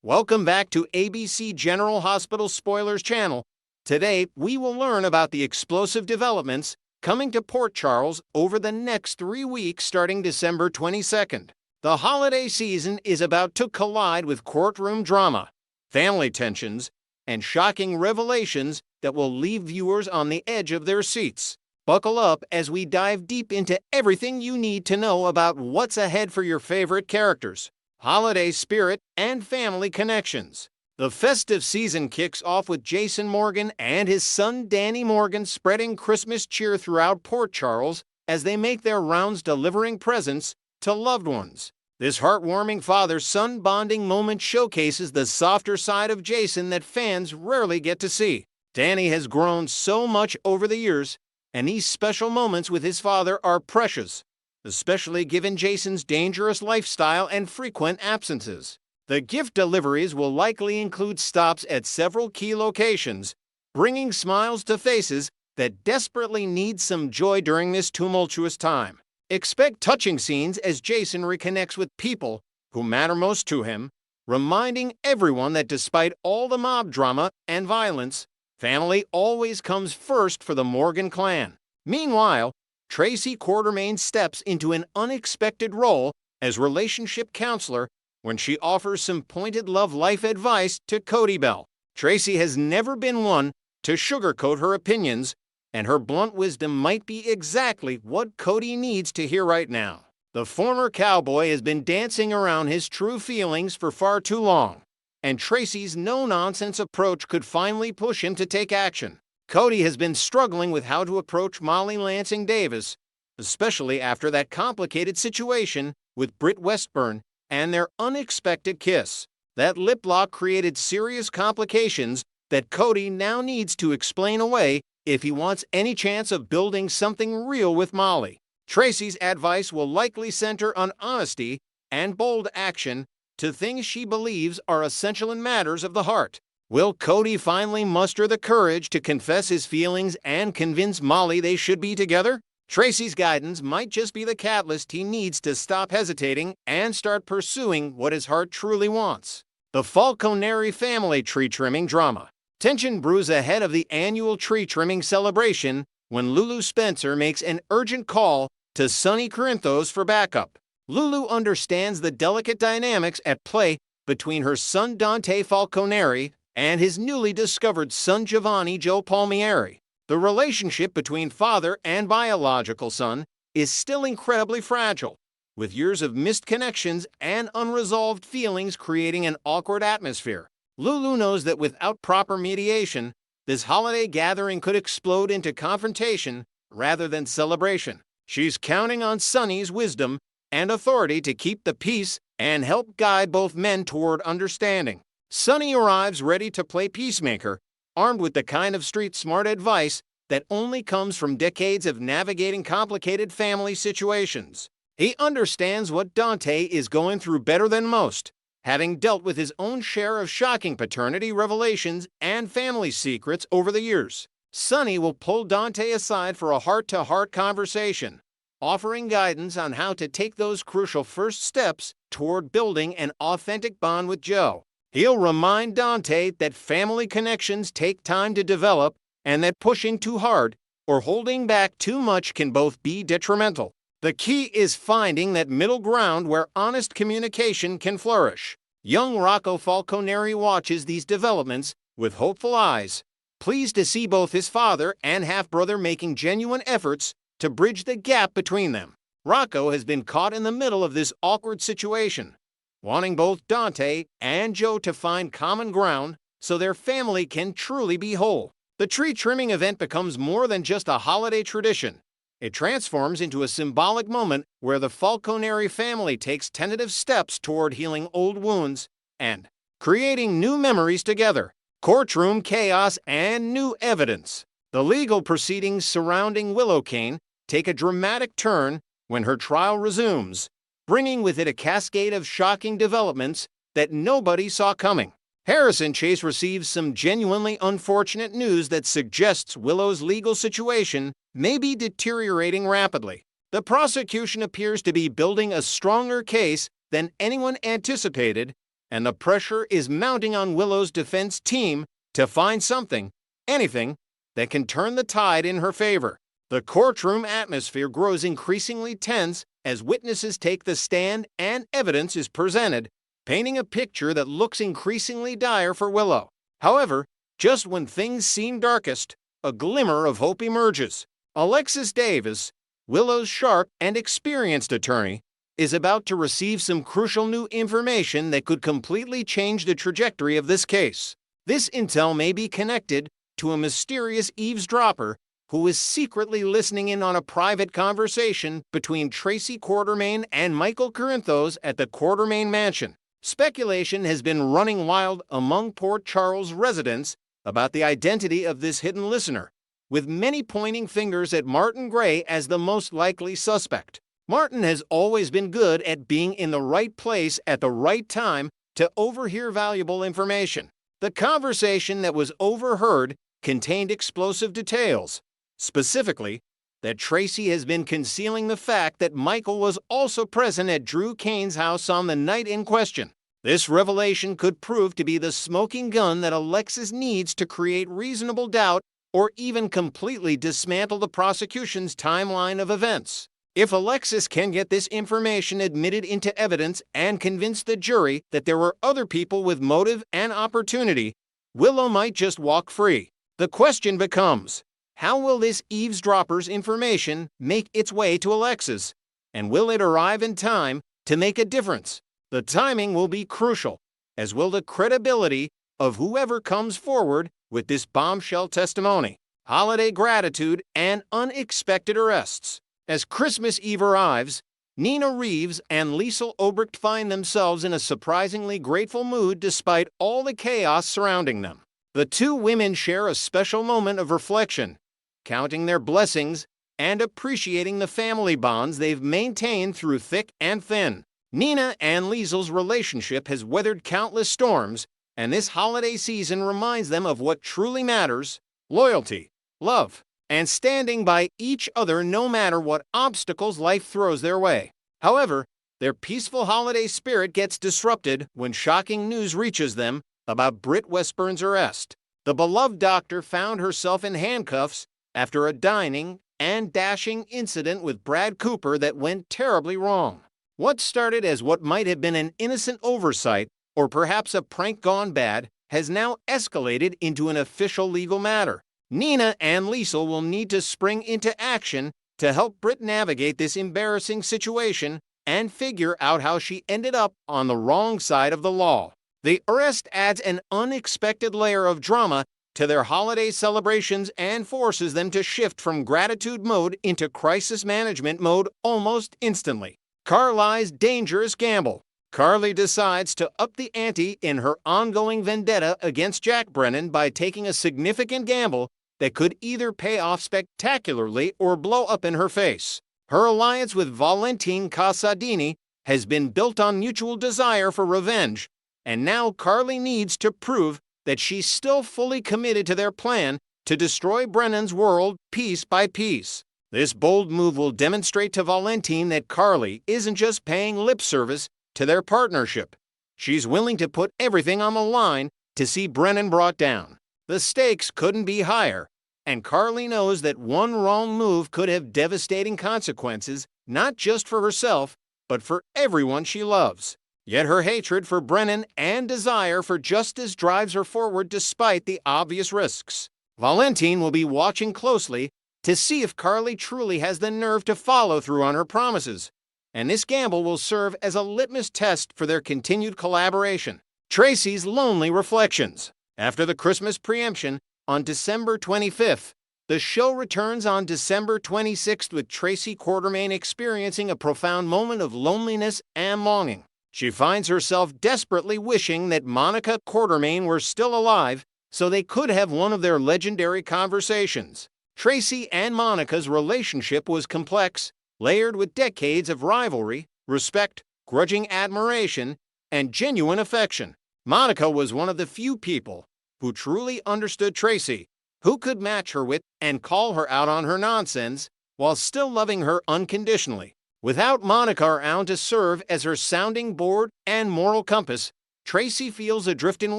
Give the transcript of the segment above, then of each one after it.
Welcome back to ABC General Hospital Spoilers channel. Today, we will learn about the explosive developments coming to Port Charles over the next 3 weeks starting December 22nd. The holiday season is about to collide with courtroom drama, family tensions, and shocking revelations that will leave viewers on the edge of their seats. Buckle up as we dive deep into everything you need to know about what's ahead for your favorite characters, holiday spirit, and family connections. The festive season kicks off with Jason Morgan and his son Danny Morgan spreading Christmas cheer throughout Port Charles as they make their rounds delivering presents to loved ones. This heartwarming father-son bonding moment showcases the softer side of Jason that fans rarely get to see. Danny has grown so much over the years, and these special moments with his father are precious, especially given Jason's dangerous lifestyle and frequent absences. The gift deliveries will likely include stops at several key locations, bringing smiles to faces that desperately need some joy during this tumultuous time. Expect touching scenes as Jason reconnects with people who matter most to him, reminding everyone that despite all the mob drama and violence, family always comes first for the Morgan clan. Meanwhile, Tracy Courtroom steps into an unexpected role as relationship counselor when she offers some pointed love life advice to Cody Bell. Tracy has never been one to sugarcoat her opinions, and her blunt wisdom might be exactly what Cody needs to hear right now. The former cowboy has been dancing around his true feelings for far too long, and Tracy's no-nonsense approach could finally push him to take action. Cody has been struggling with how to approach Molly Lansing Davis, especially after that complicated situation with Britt Westburn and their unexpected kiss. That lip lock created serious complications that Cody now needs to explain away if he wants any chance of building something real with Molly. Tracy's advice will likely center on honesty and bold action to things she believes are essential in matters of the heart. Will Cody finally muster the courage to confess his feelings and convince Molly they should be together? Tracy's guidance might just be the catalyst he needs to stop hesitating and start pursuing what his heart truly wants. The Falconeri family tree trimming drama. Tension brews ahead of the annual tree trimming celebration when Lulu Spencer makes an urgent call to Sonny Corinthos for backup. Lulu understands the delicate dynamics at play between her son Dante Falconeri and his newly discovered son Giovanni Joe Palmieri. The relationship between father and biological son is still incredibly fragile, with years of missed connections and unresolved feelings creating an awkward atmosphere. Lulu knows that without proper mediation, this holiday gathering could explode into confrontation rather than celebration. She's counting on Sonny's wisdom and authority to keep the peace and help guide both men toward understanding. Sonny arrives ready to play peacemaker, armed with the kind of street-smart advice that only comes from decades of navigating complicated family situations. He understands what Dante is going through better than most, having dealt with his own share of shocking paternity revelations and family secrets over the years. Sonny will pull Dante aside for a heart-to-heart conversation, offering guidance on how to take those crucial first steps toward building an authentic bond with Joe. He'll remind Dante that family connections take time to develop and that pushing too hard or holding back too much can both be detrimental. The key is finding that middle ground where honest communication can flourish. Young Rocco Falconeri watches these developments with hopeful eyes, pleased to see both his father and half-brother making genuine efforts to bridge the gap between them. Rocco has been caught in the middle of this awkward situation, wanting both Dante and Joe to find common ground so their family can truly be whole. The tree trimming event becomes more than just a holiday tradition. It transforms into a symbolic moment where the Falconeri family takes tentative steps toward healing old wounds and creating new memories together. Courtroom chaos and new evidence. The legal proceedings surrounding Willow take a dramatic turn when her trial resumes, bringing with it a cascade of shocking developments that nobody saw coming. Harrison Chase receives some genuinely unfortunate news that suggests Willow's legal situation may be deteriorating rapidly. The prosecution appears to be building a stronger case than anyone anticipated, and the pressure is mounting on Willow's defense team to find something, anything, that can turn the tide in her favor. The courtroom atmosphere grows increasingly tense as witnesses take the stand and evidence is presented, painting a picture that looks increasingly dire for Willow. However, just when things seem darkest, a glimmer of hope emerges. Alexis Davis, Willow's sharp and experienced attorney, is about to receive some crucial new information that could completely change the trajectory of this case. This intel may be connected to a mysterious eavesdropper who is secretly listening in on a private conversation between Tracy Quartermain and Michael Corinthos at the Quartermain mansion. Speculation has been running wild among Port Charles residents about the identity of this hidden listener, with many pointing fingers at Martin Gray as the most likely suspect. Martin has always been good at being in the right place at the right time to overhear valuable information. The conversation that was overheard contained explosive details, specifically that Tracy has been concealing the fact that Michael was also present at Drew Kane's house on the night in question. This revelation could prove to be the smoking gun that Alexis needs to create reasonable doubt or even completely dismantle the prosecution's timeline of events. If Alexis can get this information admitted into evidence and convince the jury that there were other people with motive and opportunity, Willow might just walk free. The question becomes, how will this eavesdropper's information make its way to Alexis? And will it arrive in time to make a difference? The timing will be crucial, as will the credibility of whoever comes forward with this bombshell testimony. Holiday gratitude and unexpected arrests. As Christmas Eve arrives, Nina Reeves and Liesl Obrecht find themselves in a surprisingly grateful mood despite all the chaos surrounding them. The two women share a special moment of reflection, counting their blessings and appreciating the family bonds they've maintained through thick and thin. Nina and Liesl's relationship has weathered countless storms, and this holiday season reminds them of what truly matters: loyalty, love, and standing by each other no matter what obstacles life throws their way. However, their peaceful holiday spirit gets disrupted when shocking news reaches them about Britt Westburn's arrest. The beloved doctor found herself in handcuffs after a dining and dashing incident with Brad Cooper that went terribly wrong. What started as what might have been an innocent oversight, or perhaps a prank gone bad, has now escalated into an official legal matter. Nina and Liesl will need to spring into action to help Britt navigate this embarrassing situation and figure out how she ended up on the wrong side of the law. The arrest adds an unexpected layer of drama to their holiday celebrations and forces them to shift from gratitude mode into crisis management mode almost instantly. Carly's dangerous gamble. Carly decides to up the ante in her ongoing vendetta against Jack Brennan by taking a significant gamble that could either pay off spectacularly or blow up in her face. Her alliance with Valentine Casadini has been built on mutual desire for revenge, and now Carly needs to prove that she's still fully committed to their plan to destroy Brennan's world piece by piece. This bold move will demonstrate to Valentine that Carly isn't just paying lip service to their partnership. She's willing to put everything on the line to see Brennan brought down. The stakes couldn't be higher, and Carly knows that one wrong move could have devastating consequences, not just for herself, but for everyone she loves. Yet her hatred for Brennan and desire for justice drives her forward despite the obvious risks. Valentine will be watching closely to see if Carly truly has the nerve to follow through on her promises, and this gamble will serve as a litmus test for their continued collaboration. Tracy's lonely reflections. After the Christmas preemption on December 25th, the show returns on December 26th with Tracy Quartermain experiencing a profound moment of loneliness and longing. She finds herself desperately wishing that Monica Quartermain were still alive so they could have one of their legendary conversations. Tracy and Monica's relationship was complex, layered with decades of rivalry, respect, grudging admiration, and genuine affection. Monica was one of the few people who truly understood Tracy, who could match her wit and call her out on her nonsense while still loving her unconditionally. Without Monica around to serve as her sounding board and moral compass, Tracy feels adrift in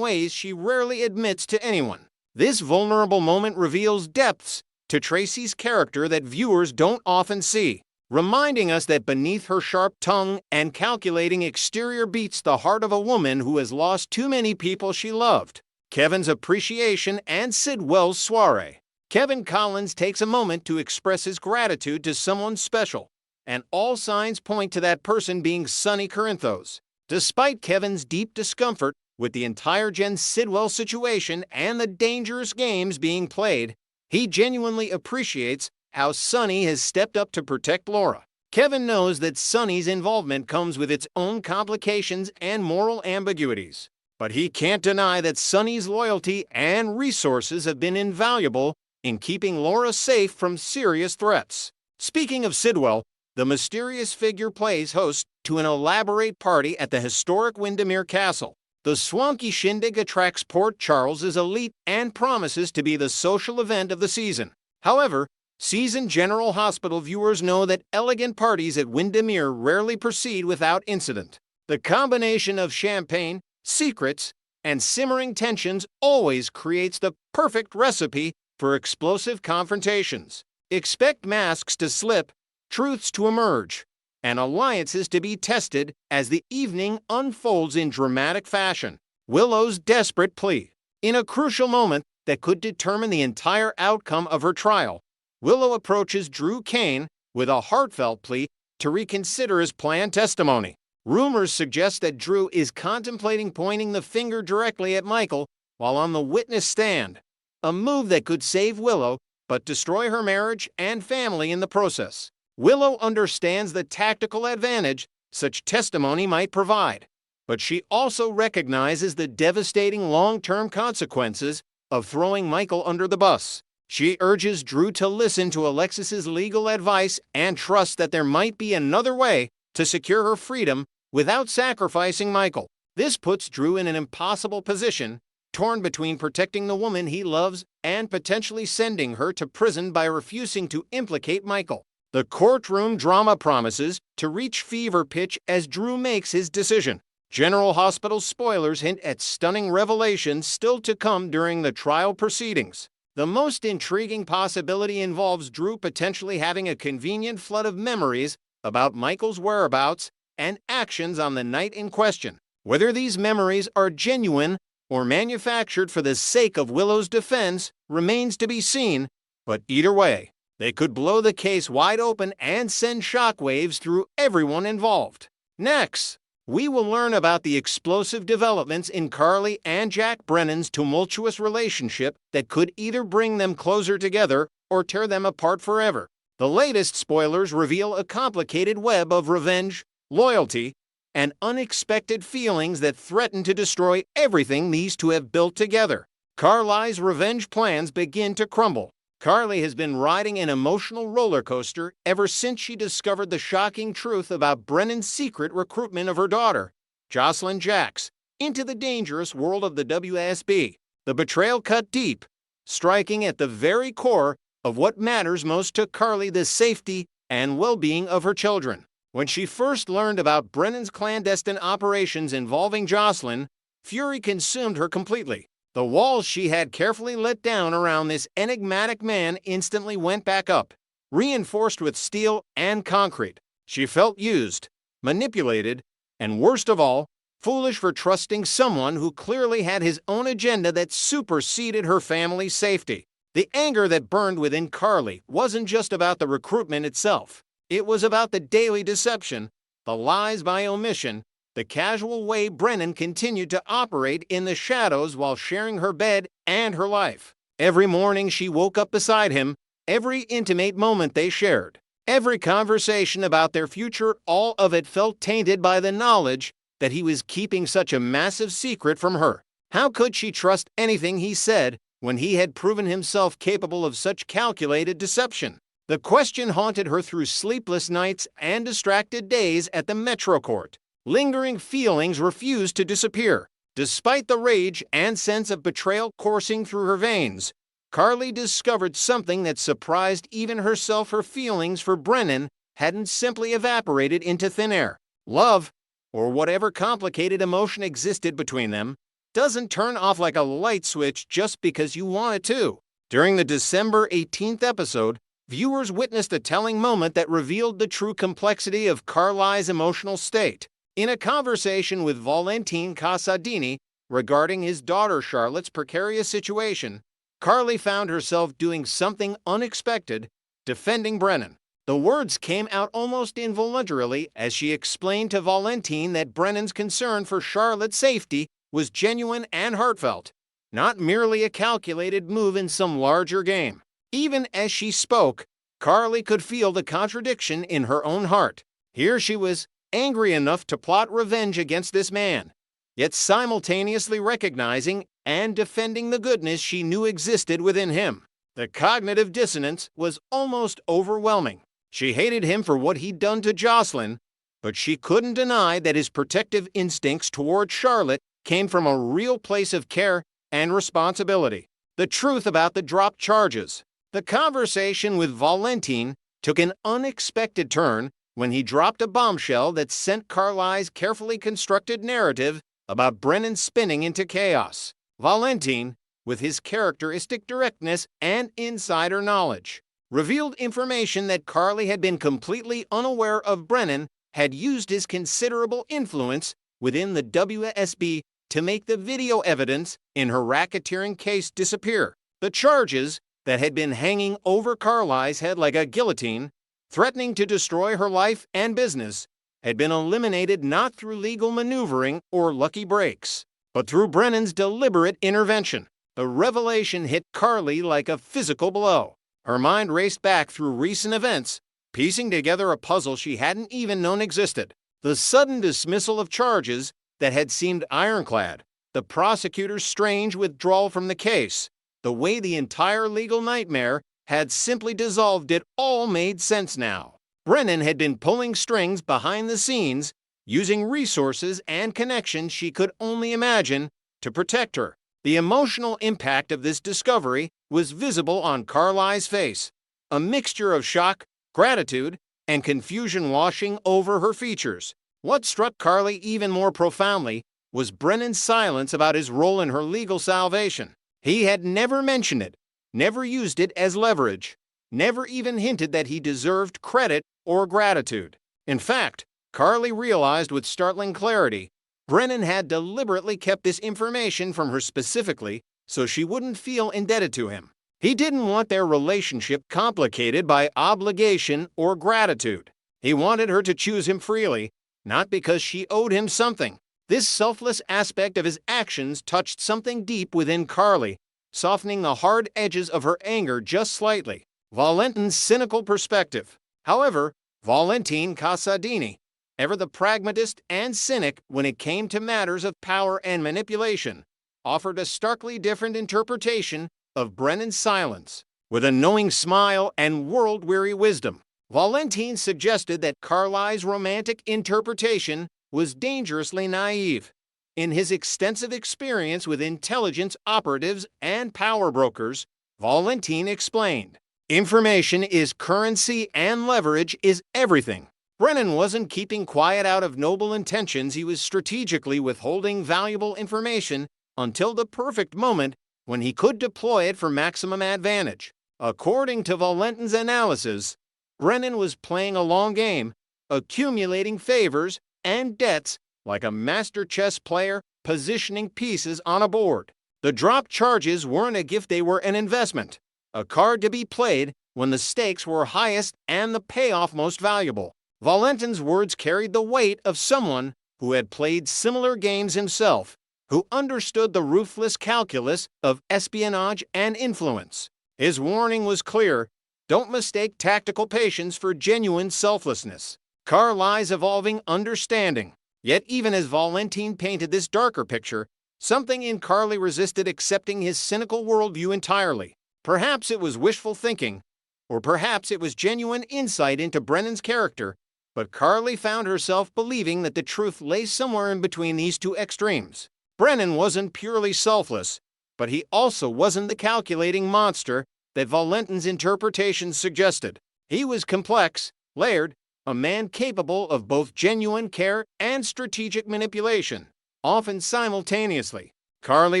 ways she rarely admits to anyone. This vulnerable moment reveals depths to Tracy's character that viewers don't often see, reminding us that beneath her sharp tongue and calculating exterior beats the heart of a woman who has lost too many people she loved. Kevin's appreciation and Sidwell's soiree. Kevin Collins takes a moment to express his gratitude to someone special, and all signs point to that person being Sonny Corinthos. Despite Kevin's deep discomfort with the entire Jen Sidwell situation and the dangerous games being played, he genuinely appreciates how Sonny has stepped up to protect Laura. Kevin knows that Sonny's involvement comes with its own complications and moral ambiguities, but he can't deny that Sonny's loyalty and resources have been invaluable in keeping Laura safe from serious threats. Speaking of Sidwell, the mysterious figure plays host to an elaborate party at the historic Windermere Castle. The swanky shindig attracts Port Charles's elite and promises to be the social event of the season. However, seasoned General Hospital viewers know that elegant parties at Windermere rarely proceed without incident. The combination of champagne, secrets, and simmering tensions always creates the perfect recipe for explosive confrontations. Expect masks to slip, truths to emerge, and alliances to be tested as the evening unfolds in dramatic fashion. Willow's desperate plea. In a crucial moment that could determine the entire outcome of her trial, Willow approaches Drew Kane with a heartfelt plea to reconsider his planned testimony. Rumors suggest that Drew is contemplating pointing the finger directly at Michael while on the witness stand, a move that could save Willow but destroy her marriage and family in the process. Willow understands the tactical advantage such testimony might provide, but she also recognizes the devastating long-term consequences of throwing Michael under the bus. She urges Drew to listen to Alexis's legal advice and trust that there might be another way to secure her freedom without sacrificing Michael. This puts Drew in an impossible position, torn between protecting the woman he loves and potentially sending her to prison by refusing to implicate Michael. The courtroom drama promises to reach fever pitch as Drew makes his decision. General Hospital spoilers hint at stunning revelations still to come during the trial proceedings. The most intriguing possibility involves Drew potentially having a convenient flood of memories about Michael's whereabouts and actions on the night in question. Whether these memories are genuine or manufactured for the sake of Willow's defense remains to be seen, but either way, they could blow the case wide open and send shockwaves through everyone involved. Next, we will learn about the explosive developments in Carly and Jack Brennan's tumultuous relationship that could either bring them closer together or tear them apart forever. The latest spoilers reveal a complicated web of revenge, loyalty, and unexpected feelings that threaten to destroy everything these two have built together. Carly's revenge plans begin to crumble. Carly has been riding an emotional roller coaster ever since she discovered the shocking truth about Brennan's secret recruitment of her daughter, Jocelyn Jacks, into the dangerous world of the WSB. The betrayal cut deep, striking at the very core of what matters most to Carly: the safety and well-being of her children. When she first learned about Brennan's clandestine operations involving Jocelyn, fury consumed her completely. The walls she had carefully let down around this enigmatic man instantly went back up, reinforced with steel and concrete. She felt used, manipulated, and worst of all, foolish for trusting someone who clearly had his own agenda that superseded her family's safety. The anger that burned within Carly wasn't just about the recruitment itself. It was about the daily deception, the lies by omission, the casual way Brennan continued to operate in the shadows while sharing her bed and her life. Every morning she woke up beside him, every intimate moment they shared, every conversation about their future, all of it felt tainted by the knowledge that he was keeping such a massive secret from her. How could she trust anything he said when he had proven himself capable of such calculated deception? The question haunted her through sleepless nights and distracted days at the Metro Court. Lingering feelings refused to disappear. Despite the rage and sense of betrayal coursing through her veins, Carly discovered something that surprised even herself. Her feelings for Brennan hadn't simply evaporated into thin air. Love, or whatever complicated emotion existed between them, doesn't turn off like a light switch just because you want it to. During the December 18th episode, viewers witnessed a telling moment that revealed the true complexity of Carly's emotional state. In a conversation with Valentine Casadini regarding his daughter Charlotte's precarious situation, Carly found herself doing something unexpected, defending Brennan. The words came out almost involuntarily as she explained to Valentine that Brennan's concern for Charlotte's safety was genuine and heartfelt, not merely a calculated move in some larger game. Even as she spoke, Carly could feel the contradiction in her own heart. Here she was, angry enough to plot revenge against this man, yet simultaneously recognizing and defending the goodness she knew existed within him. The cognitive dissonance was almost overwhelming. She hated him for what he'd done to Jocelyn, but she couldn't deny that his protective instincts toward Charlotte came from a real place of care and responsibility. The truth about the dropped charges. The conversation with Valentine took an unexpected turn when he dropped a bombshell that sent Carly's carefully constructed narrative about Brennan spinning into chaos. Valentine, with his characteristic directness and insider knowledge, revealed information that Carly had been completely unaware of. Brennan had used his considerable influence within the WSB to make the video evidence in her racketeering case disappear. The charges that had been hanging over Carly's head like a guillotine, threatening to destroy her life and business, had been eliminated not through legal maneuvering or lucky breaks, but through Brennan's deliberate intervention. The revelation hit Carly like a physical blow. Her mind raced back through recent events, piecing together a puzzle she hadn't even known existed. The sudden dismissal of charges that had seemed ironclad, the prosecutor's strange withdrawal from the case, the way the entire legal nightmare had simply dissolved, it all made sense now. Brennan had been pulling strings behind the scenes, using resources and connections she could only imagine to protect her. The emotional impact of this discovery was visible on Carly's face, a mixture of shock, gratitude, and confusion washing over her features. What struck Carly even more profoundly was Brennan's silence about his role in her legal salvation. He had never mentioned it, never used it as leverage, never even hinted that he deserved credit or gratitude. In fact, Carly realized with startling clarity, Brennan had deliberately kept this information from her specifically so she wouldn't feel indebted to him. He didn't want their relationship complicated by obligation or gratitude. He wanted her to choose him freely, not because she owed him something. This selfless aspect of his actions touched something deep within Carly, softening the hard edges of her anger just slightly. Valentine's cynical perspective. However, Valentine Casadini, ever the pragmatist and cynic when it came to matters of power and manipulation, offered a starkly different interpretation of Brennan's silence. With a knowing smile and world-weary wisdom, Valentine suggested that Carly's romantic interpretation was dangerously naive. In his extensive experience with intelligence operatives and power brokers, Valentine explained, "Information is currency and leverage is everything." Brennan wasn't keeping quiet out of noble intentions. He was strategically withholding valuable information until the perfect moment when he could deploy it for maximum advantage. According to Valentine's analysis, Brennan was playing a long game, accumulating favors and debts like a master chess player positioning pieces on a board. The dropped charges weren't a gift, they were an investment, a card to be played when the stakes were highest and the payoff most valuable. Valentine's words carried the weight of someone who had played similar games himself, who understood the ruthless calculus of espionage and influence. His warning was clear: don't mistake tactical patience for genuine selflessness. Carly's evolving understanding. Yet even as Valentine painted this darker picture, something in Carly resisted accepting his cynical worldview entirely. Perhaps it was wishful thinking, or perhaps it was genuine insight into Brennan's character, but Carly found herself believing that the truth lay somewhere in between these two extremes. Brennan wasn't purely selfless, but he also wasn't the calculating monster that Valentine's interpretation suggested. He was complex, layered, a man capable of both genuine care and strategic manipulation, often simultaneously. Carly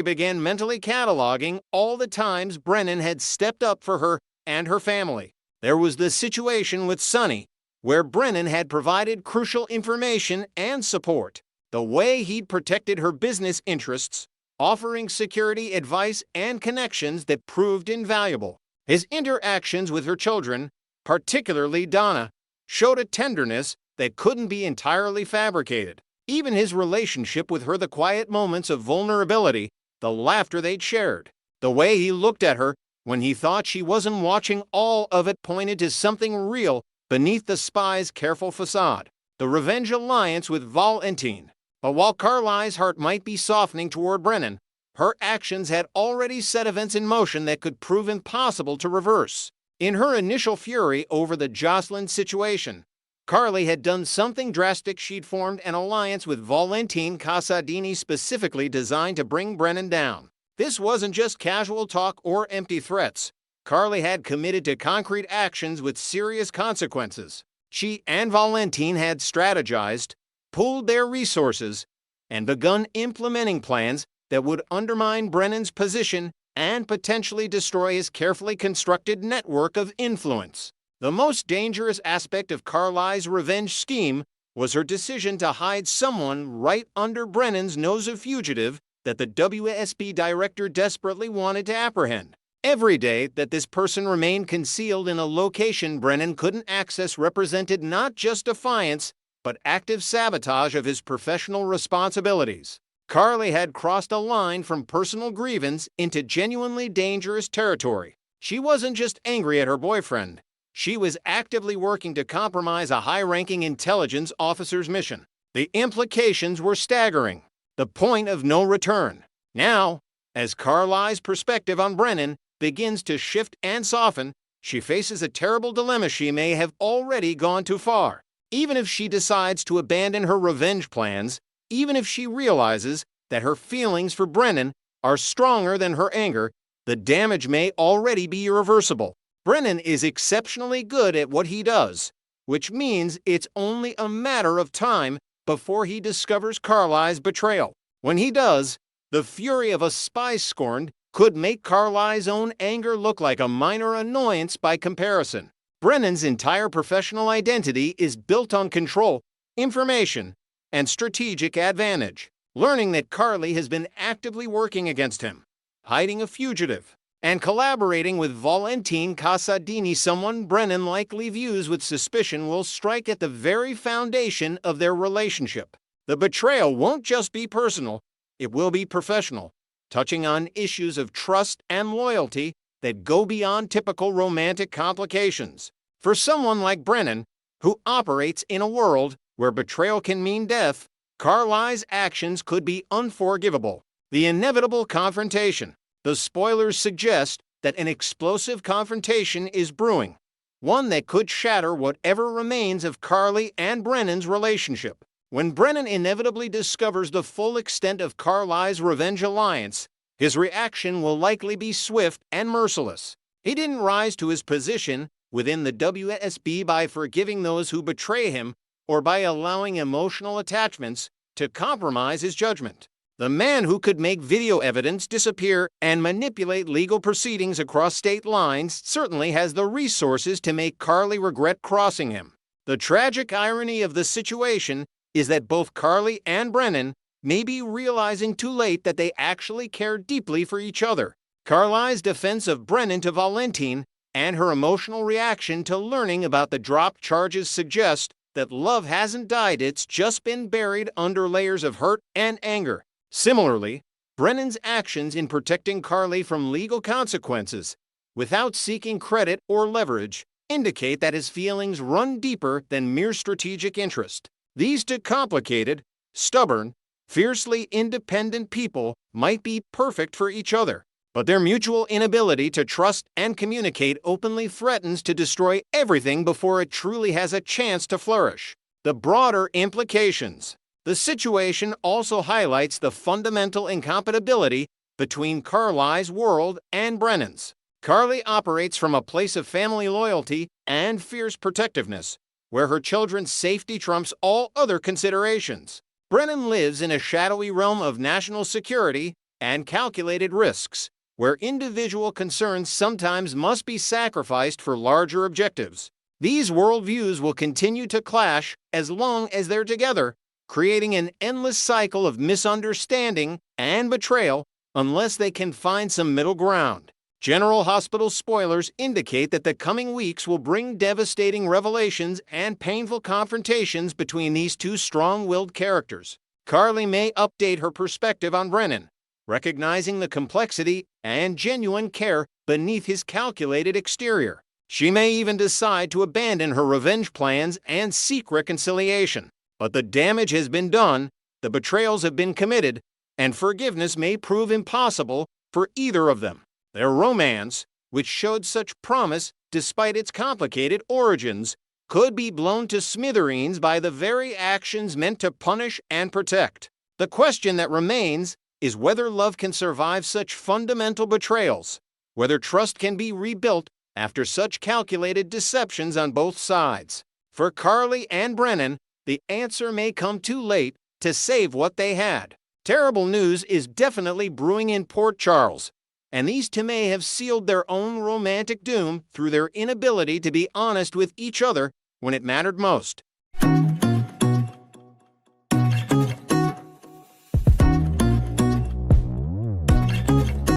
began mentally cataloging all the times Brennan had stepped up for her and her family. There was the situation with Sonny, where Brennan had provided crucial information and support. The way he'd protected her business interests, offering security advice and connections that proved invaluable. His interactions with her children, particularly Donna, showed a tenderness that couldn't be entirely fabricated. Even his relationship with her, the quiet moments of vulnerability, the laughter they'd shared, the way he looked at her when he thought she wasn't watching, all of it pointed to something real beneath the spy's careful facade. The revenge alliance with Valentine. But while Carly's heart might be softening toward Brennan, her actions had already set events in motion that could prove impossible to reverse. In her initial fury over the Jocelyn situation, Carly had done something drastic. She'd formed an alliance with Valentine Casadini specifically designed to bring Brennan down. This wasn't just casual talk or empty threats. Carly had committed to concrete actions with serious consequences. She and Valentine had strategized, pooled their resources, and begun implementing plans that would undermine Brennan's position and potentially destroy his carefully constructed network of influence. The most dangerous aspect of Carly's revenge scheme was her decision to hide someone right under Brennan's nose, a fugitive that the WSB director desperately wanted to apprehend. Every day that this person remained concealed in a location Brennan couldn't access represented not just defiance, but active sabotage of his professional responsibilities. Carly had crossed a line from personal grievance into genuinely dangerous territory. She wasn't just angry at her boyfriend. She was actively working to compromise a high-ranking intelligence officer's mission. The implications were staggering. The point of no return. Now, as Carly's perspective on Brennan begins to shift and soften, she faces a terrible dilemma. She may have already gone too far. Even if she decides to abandon her revenge plans, even if she realizes that her feelings for Brennan are stronger than her anger, the damage may already be irreversible. Brennan is exceptionally good at what he does, which means it's only a matter of time before he discovers Carly's betrayal. When he does, the fury of a spy scorned could make Carly's own anger look like a minor annoyance by comparison. Brennan's entire professional identity is built on control, information, and strategic advantage. Learning that Carly has been actively working against him, hiding a fugitive, and collaborating with Valentine Casadini, someone Brennan likely views with suspicion, will strike at the very foundation of their relationship. The betrayal won't just be personal, it will be professional, touching on issues of trust and loyalty that go beyond typical romantic complications. For someone like Brennan, who operates in a world where betrayal can mean death, Carly's actions could be unforgivable. The inevitable confrontation. The spoilers suggest that an explosive confrontation is brewing, one that could shatter whatever remains of Carly and Brennan's relationship. When Brennan inevitably discovers the full extent of Carly's revenge alliance, his reaction will likely be swift and merciless. He didn't rise to his position within the WSB by forgiving those who betray him or by allowing emotional attachments to compromise his judgment. The man who could make video evidence disappear and manipulate legal proceedings across state lines certainly has the resources to make Carly regret crossing him. The tragic irony of the situation is that both Carly and Brennan may be realizing too late that they actually care deeply for each other. Carly's defense of Brennan to Valentine and her emotional reaction to learning about the dropped charges suggest that love hasn't died, it's just been buried under layers of hurt and anger. Similarly, Brennan's actions in protecting Carly from legal consequences, without seeking credit or leverage, indicate that his feelings run deeper than mere strategic interest. These two complicated, stubborn, fiercely independent people might be perfect for each other, but their mutual inability to trust and communicate openly threatens to destroy everything before it truly has a chance to flourish. The broader implications. The situation also highlights the fundamental incompatibility between Carly's world and Brennan's. Carly operates from a place of family loyalty and fierce protectiveness, where her children's safety trumps all other considerations. Brennan lives in a shadowy realm of national security and calculated risks, where individual concerns sometimes must be sacrificed for larger objectives. These worldviews will continue to clash as long as they're together, creating an endless cycle of misunderstanding and betrayal unless they can find some middle ground. General Hospital spoilers indicate that the coming weeks will bring devastating revelations and painful confrontations between these two strong-willed characters. Carly may update her perspective on Brennan, recognizing the complexity and genuine care beneath his calculated exterior. She may even decide to abandon her revenge plans and seek reconciliation. But the damage has been done, the betrayals have been committed, and forgiveness may prove impossible for either of them. Their romance, which showed such promise despite its complicated origins, could be blown to smithereens by the very actions meant to punish and protect. The question that remains is whether love can survive such fundamental betrayals, whether trust can be rebuilt after such calculated deceptions on both sides. For Carly and Brennan, the answer may come too late to save what they had. Terrible news is definitely brewing in Port Charles, and these two may have sealed their own romantic doom through their inability to be honest with each other when it mattered most.